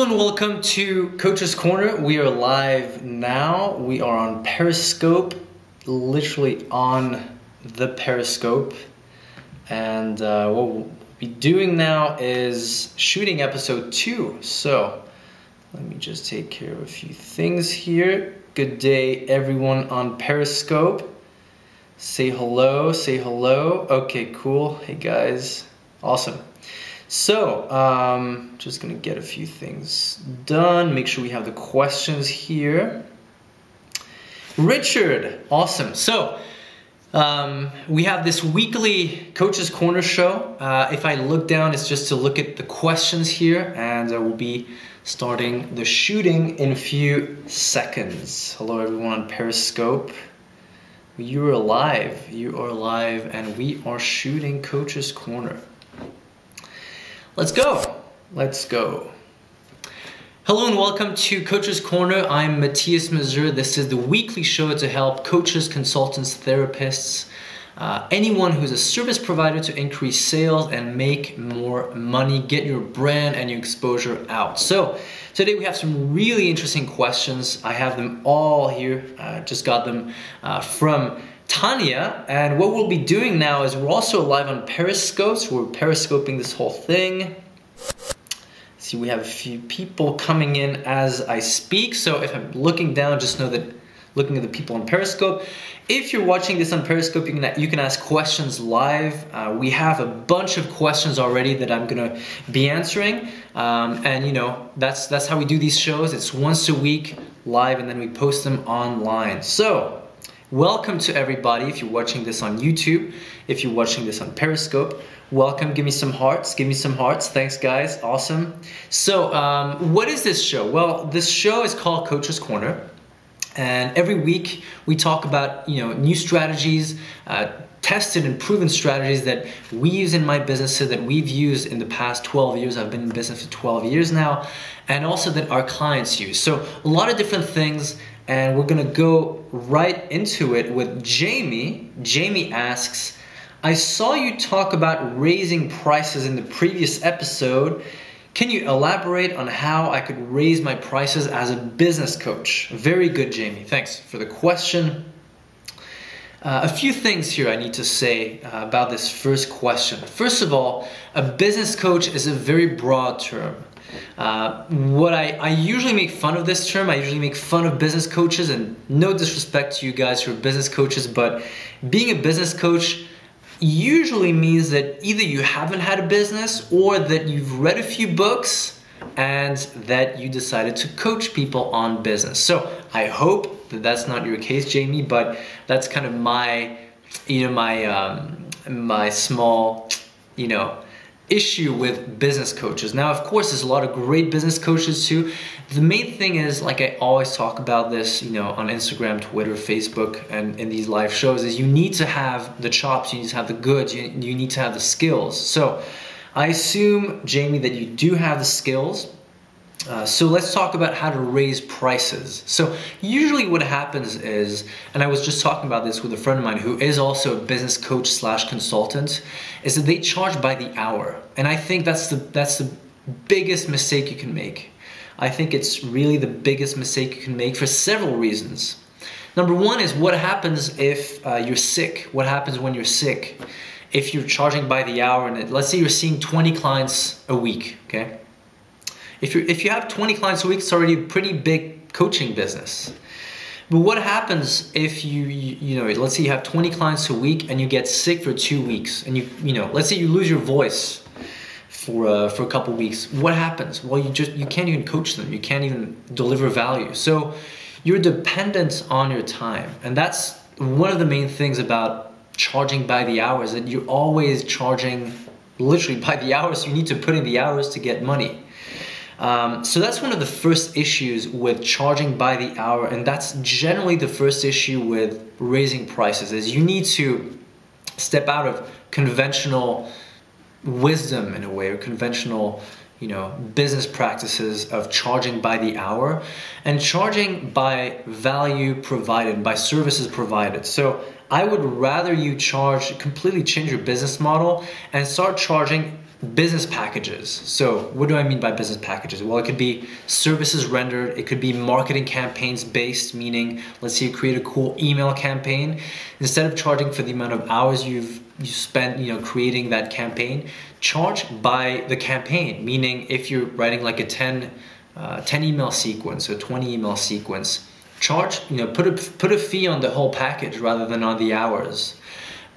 and welcome to Coach's Corner. We are live now. We are on Periscope, literally on the Periscope. And what we'll be doing now is shooting episode 2. So let me just take care of a few things here. Good day, everyone on Periscope. Say hello, say hello. Okay, cool. Hey guys, awesome. So, just gonna get a few things done. Make sure we have the questions here. Richard, awesome. So, we have this weekly Coach's Corner show. If I look down, it's just to look at the questions here, and we'll be starting the shooting in a few seconds. Hello, everyone on Periscope. You are live, and we are shooting Coach's Corner. Let's go. Let's go. Hello and welcome to Coach's Corner. I'm Matthias Mazur. This is the weekly show to help coaches, consultants, therapists, anyone who's a service provider to increase sales and make more money, get your brand and your exposure out. So today we have some really interesting questions. I have them all here. Just got them from Tanya, and what we'll be doing now is we're also live on Periscope, so we're periscoping this whole thing. See, we have a few people coming in as I speak, so if I'm looking down, just know that looking at the people on Periscope. If you're watching this on Periscope, you can ask questions live. We have a bunch of questions already that I'm gonna be answering, and you know, that's how we do these shows. It's once a week live, and then we post them online. So welcome to everybody. If you're watching this on YouTube, if you're watching this on Periscope, welcome. Give me some hearts. Give me some hearts. Thanks, guys. Awesome. So, what is this show? Well, this show is called Coach's Corner, and every week we talk about new strategies, tested and proven strategies that we use in my business, that we've used in the past 12 years. I've been in business for 12 years now, and also that our clients use. So, a lot of different things. And we're gonna go right into it with Jamie. Jamie asks, I saw you talk about raising prices in the previous episode. Can you elaborate on how I could raise my prices as a business coach? Very good, Jamie. Thanks for the question. A few things here I need to say about this first question. First of all, a business coach is a very broad term. I usually make fun of this term. I usually make fun of business coaches, and no disrespect to you guys who are business coaches, but being a business coach usually means that either you haven't had a business or that you've read a few books and that you decided to coach people on business. So I hope that that's not your case, Jamie, but that's kind of my small, issue with business coaches. Now, of course, there's a lot of great business coaches too. The main thing is, like I always talk about this, on Instagram, Twitter, Facebook, and in these live shows, is you need to have the chops, you need to have the goods, you need to have the skills. So I assume, Jamie, that you do have the skills. So let's talk about how to raise prices. So usually what happens is, and I was just talking about this with a friend of mine who is also a business coach / consultant, is that they charge by the hour. And I think that's the biggest mistake you can make. I think it's really the biggest mistake you can make for several reasons. Number one is, what happens if you're sick? What happens when you're sick? If you're charging by the hour, and let's say you're seeing 20 clients a week, okay? If you have 20 clients a week, it's already a pretty big coaching business. But what happens if let's say you have 20 clients a week and you get sick for 2 weeks, and let's say you lose your voice for a couple weeks. What happens? Well, you can't even coach them. You can't even deliver value. So you're dependent on your time, and that's one of the main things about charging by the hour, is that you're always charging literally by the hour. So you need to put in the hours to get money. So that's one of the first issues with charging by the hour, and that's generally the first issue with raising prices, is you need to step out of conventional wisdom in a way, or conventional business practices of charging by the hour, and charging by value provided, by services provided. So I would rather you completely change your business model and start charging business packages. So what do I mean by business packages? Well, it could be services rendered. It could be marketing campaigns based, meaning let's say you create a cool email campaign. Instead of charging for the amount of hours you spent, creating that campaign, charge by the campaign. Meaning if you're writing like a 10 email sequence or 20 email sequence, charge, put a fee on the whole package rather than on the hours.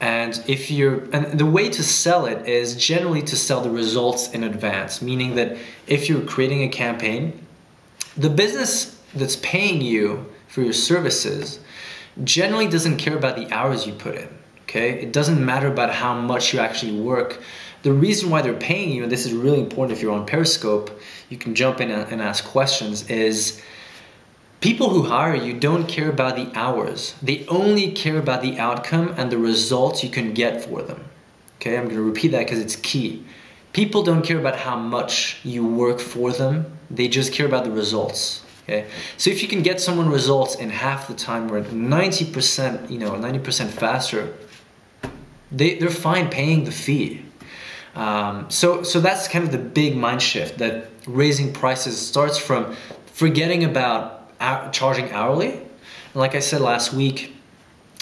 And the way to sell it is generally to sell the results in advance, meaning that if you're creating a campaign, the business that's paying you for your services generally doesn't care about the hours you put in, okay? It doesn't matter about how much you actually work. The reason why they're paying you, and this is really important if you're on Periscope, you can jump in and ask questions, is people who hire you don't care about the hours. They only care about the outcome and the results you can get for them. Okay, I'm gonna repeat that because it's key. People don't care about how much you work for them. They just care about the results. Okay, so if you can get someone results in half the time or 90%, 90% faster, they're fine paying the fee. So that's kind of the big mind shift, that raising prices starts from forgetting about charging hourly. And like I said last week,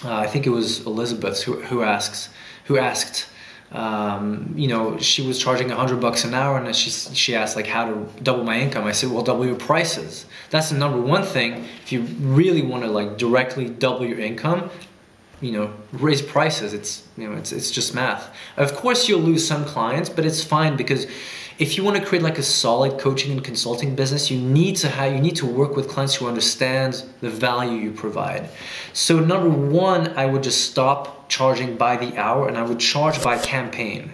I think it was Elizabeth who asked, she was charging $100 an hour, and she asked like how to double my income. I said, well, double your prices. That's the number one thing. If you really want to like directly double your income, raise prices. It's just math. Of course you'll lose some clients, but it's fine, because if you want to create like a solid coaching and consulting business, you need to work with clients who understand the value you provide. So number one, I would just stop charging by the hour, and I would charge by campaign.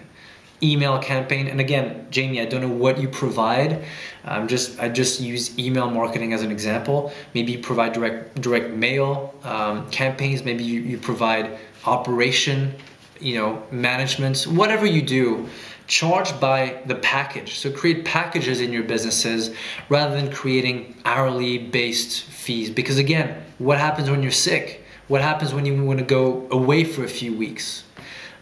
Email campaign, and again, Jamie, I don't know what you provide. I just use email marketing as an example. Maybe you provide direct mail campaigns. Maybe you provide operation, management. Whatever you do, charge by the package. So create packages in your businesses rather than creating hourly based fees. Because again, what happens when you're sick? What happens when you want to go away for a few weeks?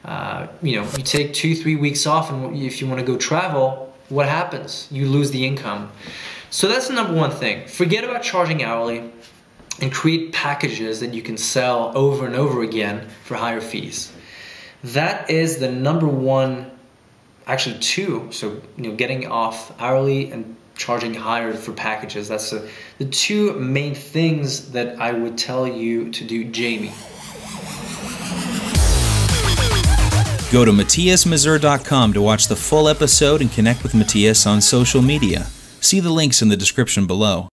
You take 2-3 weeks off, and if you want to go travel, what happens? You lose the income. So that's the number one thing. Forget about charging hourly and create packages that you can sell over and over again for higher fees. That is the number one, actually two. So, getting off hourly and charging higher for packages. That's the two main things that I would tell you to do, Jamie. Go to MatthiasMazur.com to watch the full episode and connect with Matthias on social media. See the links in the description below.